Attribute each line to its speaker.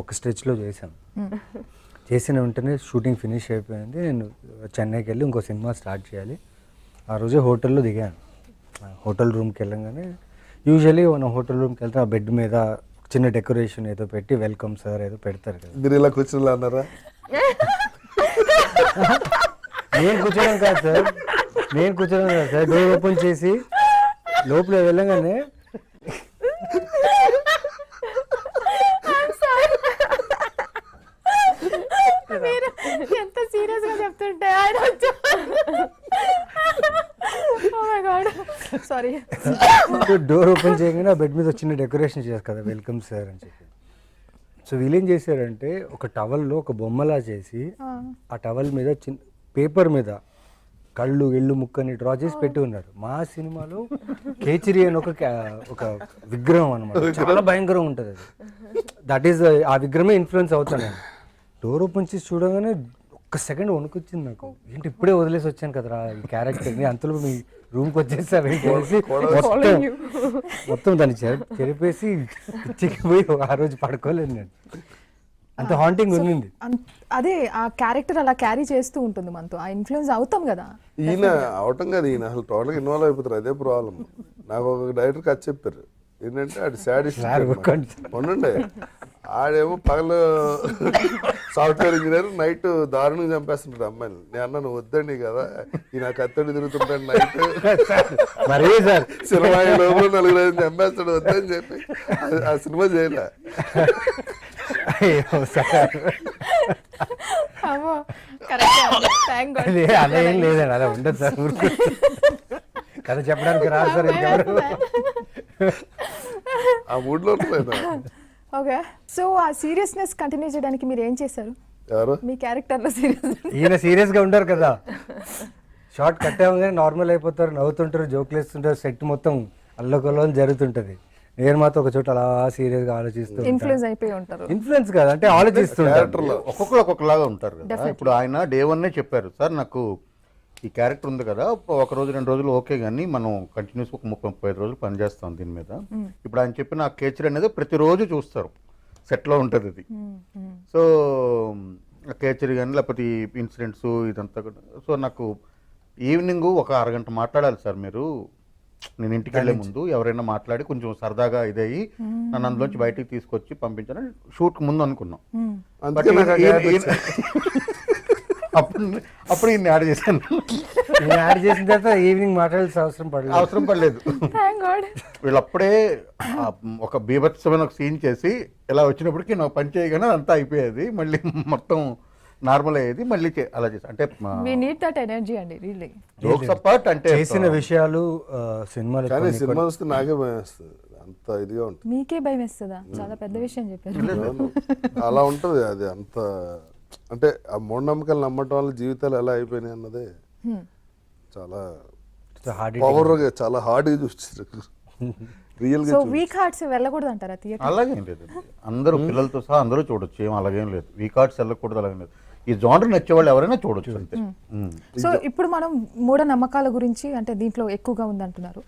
Speaker 1: ఒక స్ట్రెచ్లో చేశాను. చేసిన వెంటనే షూటింగ్ ఫినిష్ అయిపోయింది. నేను చెన్నైకి వెళ్ళి ఇంకో సినిమా స్టార్ట్ చేయాలి. ఆ రోజే హోటల్లో దిగాను. హోటల్ రూమ్కి వెళ్ళంగానే యూజువల్లీ మనం హోటల్ రూమ్కి వెళ్తే ఆ బెడ్ మీద చిన్న డెకరేషన్ ఏదో పెట్టి వెల్కమ్ సార్ ఏదో పెడతారు కదా.
Speaker 2: మీరు ఇలా కూర్చుని అన్నారా?
Speaker 1: నేను కూర్చోడం కాదు సార్, డోర్ ఓపెన్ చేసి లోపల వెళ్ళగానే
Speaker 3: ఎంత సీరియస్ గా చెప్తుంటే ఆయన సారీ
Speaker 1: డోర్ ఓపెన్ చేయగానే ఆ బెడ్ మీద చిన్న డెకరేషన్ చేస్తారు కదా వెల్కమ్ సార్ అని చెప్పి. సో వీళ్ళేం చేశారంటే ఒక టవల్లో ఒక బొమ్మలా చేసి ఆ టవల్ మీద చిన్న పేపర్ మీద కళ్ళు ఎళ్ళు ముక్కని డ్రా చేసి పెట్టి ఉన్నారు. మా సినిమాలో కేచరి అని ఒక విగ్రహం అనమాట, చాలా భయంకరంగా ఉంటుంది అది. దట్ ఈస్ ఆ విగ్రహమే ఇన్ఫ్లుయెన్స్ అవుతాను నేను. డోర్ ఓపెన్ చేసి చూడగానే ఒక్క సెకండ్ వణుకొచ్చింది నాకు. ఏంటి ఇప్పుడే వదిలేసి వచ్చాను కదరా ఈ క్యారెక్టర్ని, అంతలో మీ రూమ్కి వచ్చేసి మొత్తం దాన్ని చెరిపేసి పిచ్చిపోయి ఆ రోజు పడుకోలేదు నేను. అంత హాంటింగ్ ఉంది.
Speaker 3: అదే ఆ క్యారెక్టర్ అలా క్యారీ చేస్తూ ఉంటుంది మనతో, ఆ ఇన్ఫ్లుయెన్స్ అవుతాం కదా.
Speaker 2: ఈయన అవటం కదా, ఈయన అసలు టోటల్గా ఇన్వాల్వ్ అయిపోతారు, అదే ప్రాబ్లం. నాకు ఒక డైరెక్టర్ కథ చెప్పారు ఏంటంటే ఆడు సాడిస్ట్ ఉండండి. ఆడేమో పగలు సాఫ్ట్వేర్ ఇంజనీర్, నైట్ దారుణంగా చంపేస్తుంటాడు అమ్మాయిని. నేను అన్నా నువ్వు వద్దండి కదా, ఈయన కత్తడి తిరుగుతుంటాడు నైట్
Speaker 1: మరే సార్
Speaker 2: సినిమా లోపల 4-5 చంపేస్తాడు, వద్దని చెప్పి ఆ సినిమా చేయలే.
Speaker 1: అలా ఏం లేదండి, అలా ఉండదు సార్. కథ చెప్పడానికి రాదు సార్.
Speaker 2: ఆ మూడ్లో
Speaker 3: ఓకే. సో ఆ సీరియస్నెస్ కంటిన్యూ చేయడానికి మీరు ఏం చేశారు?
Speaker 2: ఎవరు
Speaker 3: మీ క్యారెక్టర్ లో సీరియస్?
Speaker 1: ఈయన సీరియస్ గా ఉంటారు కదా, షార్ట్ కట్ అవ్వగానే నార్మల్ అయిపోతారు, నవ్వుతుంటారు, జోకులు వేస్తుంటారు, సెట్ మొత్తం అల్లకొల్లం జరుగుతుంటది. నేను మాత్రం ఒక చోట అలా సీరియస్ గా ఆలోచిస్తూ
Speaker 3: ఇన్ఫ్లుయెన్స్ అయిపోయి ఉంటారు.
Speaker 1: ఇన్ఫ్లుయెన్స్ కాదు అంటే ఆలోచిస్తుంటారు.
Speaker 4: ఒక్కొక్కరు ఒక్కొక్కలాగా ఉంటారు కదా. ఇప్పుడు ఆయన డే 1 చెప్పారు సార్, నాకు ఈ క్యారెక్టర్ ఉంది కదా, 1 రోజు 2 రోజులు ఓకే, కానీ మనం కంటిన్యూస్ ఒక 30-35 రోజులు పనిచేస్తాం దీని మీద. ఇప్పుడు ఆయన చెప్పిన ఆ కేచర్ అనేది ప్రతిరోజు చూస్తారు, సెట్లో ఉంటుంది అది. సో కేచర్ కానీ లేకపోతే ఈ ఇన్సిడెంట్స్ ఇదంతా కూడా. సో నాకు ఈవినింగ్ ఒక అరగంట మాట్లాడాలి సార్ మీరు. నేను ఇంటికి వెళ్ళే ముందు ఎవరైనా మాట్లాడి కొంచెం సరదాగా ఇదయ్యి నన్ను అందులోంచి బయటికి తీసుకొచ్చి పంపించాలని షూట్కి ముందు అనుకున్నాం. అప్పుడు ఈయన యాడ్ చేశాను.
Speaker 1: యాడ్ చేసిన తర్వాత ఈవినింగ్ మాట్లాడాల్సిన అవసరం పడలేదు.
Speaker 4: వీళ్ళు అప్పుడే ఒక బీభత్సమైన ఒక సీన్ చేసి ఇలా వచ్చినప్పటికీ నాకు పని చేయగానే అంతా అయిపోయేది, మళ్ళీ మొత్తం నార్మల్ అయ్యేది, మళ్ళీ అలా చేసి అంటే
Speaker 3: we need that energy అండి రియల్లీ.
Speaker 4: జోక్స్ అపార్ట్ అంటే
Speaker 1: చేసిన విషయాలు సినిమాలో
Speaker 2: సినిమా వస్తే నాకే భయం వేస్తుంది, అంత ఇదిగా ఉంటుంది.
Speaker 3: మీకే భయం వేస్తుందా? చాలా పెద్ద విషయం చెప్పారు.
Speaker 2: అలా ఉంటుంది అది. అంత అంటే ఆ మూఢనమ్మకాలు నమ్మటం వల్ల జీవితాలు ఎలా అయిపోయినాయి అన్నదే చాలా పవర్గా, చాలా హార్డ్గా చూస్తారు రియల్ గా.
Speaker 3: సో వీక్ హార్ట్స్ వెళ్ళకూడదు అంటారా థియేటర్?
Speaker 4: అలాగేం లేదు, అందరూ పిల్లలతో సహా అందరూ చూడొచ్చు, ఏం అలాగేం లేదు. వీక్ హార్ట్స్ వెళ్ళకూడదు అలాగేం లేదు. ఈ జానర్ నచ్చే వాళ్ళు ఎవరైనా చూడొచ్చు అంతే.
Speaker 3: సో ఇప్పుడు మనం మూఢ నమ్మకాల గురించి అంటే దీంట్లో ఎక్కువగా ఉందంటున్నారు.